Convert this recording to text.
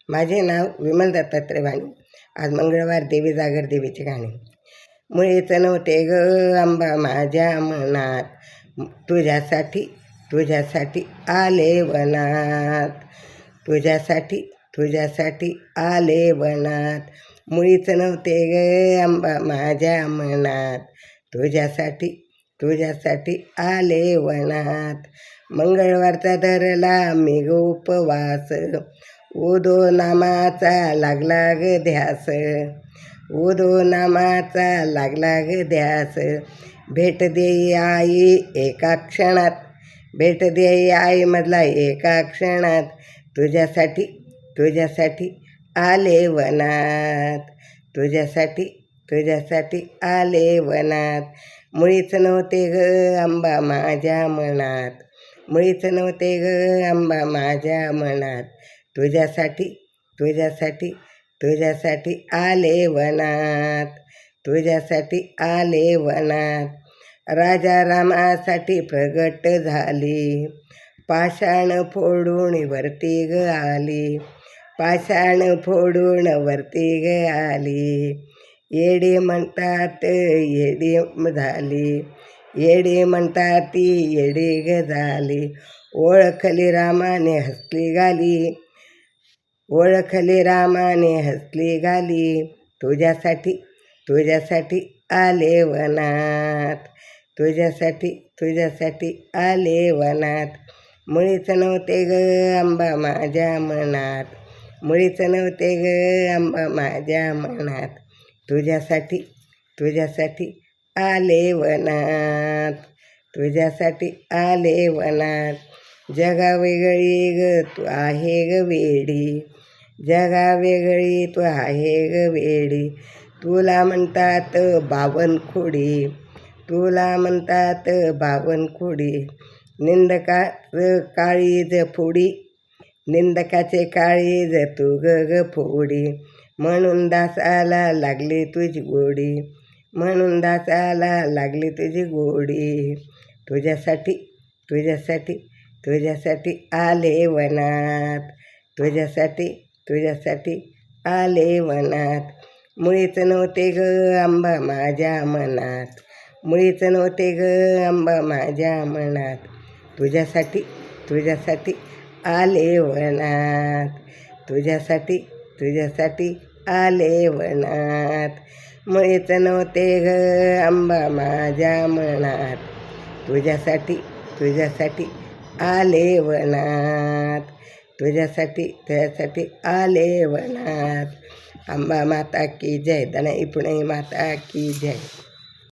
माझे नाव विमल दत्तात्रय वाणी. आज मंगळवार, देवी जागर देवीचे गाणे. मुळीच नव्हते ग आंबा माझ्या मनात, तुझ्यासाठी तुझ्यासाठी आले वनात, तुझ्यासाठी तुझ्यासाठी आले वनात. मुळीच नव्हते ग आंबा माझ्या मनात, तुझ्यासाठी तुझ्यासाठी आले वनात. मंगळवारचा धरला मी ग उपवास, उदो नामाचा लागला ग ध्यास, उदो नामाचा लागला ग ध्यास. भेट देई आई एका क्षणात, भेट देई आई मधला एका क्षणात, तुझ्यासाठी तुझ्यासाठी आले वनात, तुझ्यासाठी तुझ्यासाठी आले वनात. मुळीच नव्हते ग आंबा माझ्या मनात, मुळीच नव्हते ग आंबा माझ्या मनात, तुझ्यासाठी तुझ्यासाठी तुझ्यासाठी आले वनात, तुझ्यासाठी आले वनात. राजा रामासाठी प्रगट झाली, पाषाण फोडून वरती ग आली, पाषाण फोडून वरती ग आली. येडी म्हणतात येडी झाली, येडी म्हणतात ती येडी ग झाली. ओळखली रामाने हसली गाली, ओळखली रामाने हसली गाली. तुझ्यासाठी तुझ्यासाठी आले वनात, तुझ्यासाठी तुझ्यासाठी आले वनात. मुळीच नव्हते ग आंबा माझ्या मनात, मुळीच नव्हते ग आंबा माझ्या मनात, तुझ्यासाठी तुझ्यासाठी आले वनात, तुझ्यासाठी आले वनात. जगा वेगळी ग तू आहे ग वेडी, जगा वेगळी तू आहे ग वेडी. तुला म्हणतात बावनखोडी, तुला म्हणतात बावनखोडी. निंदकाचं काळीज फोडी, निंदकाचे काळीज तू ग फोडी. म्हणून दासाला लागली तुझी गोडी, म्हणून दासाला लागली तुझी गोडी. तुझ्यासाठी तुझ्यासाठी तुझ्यासाठी आले वनात, तुझ्यासाठी तुझ्यासाठी आले वनात. मुळीच नव्हते ग आंबा माझ्या मनात, मुळीच नव्हते ग आंबा माझ्या मनात, तुझ्यासाठी तुझ्यासाठी आले वनात, तुझ्यासाठी तुझ्यासाठी आले वनात. मुळीच नव्हते ग आंबा माझ्या मनात, तुझ्यासाठी तुझ्यासाठी आले वनात, तुझ्यासाठी तुझ्यासाठी आले वनात. अंबा माता की जय, दनाई पुणे माता की जय.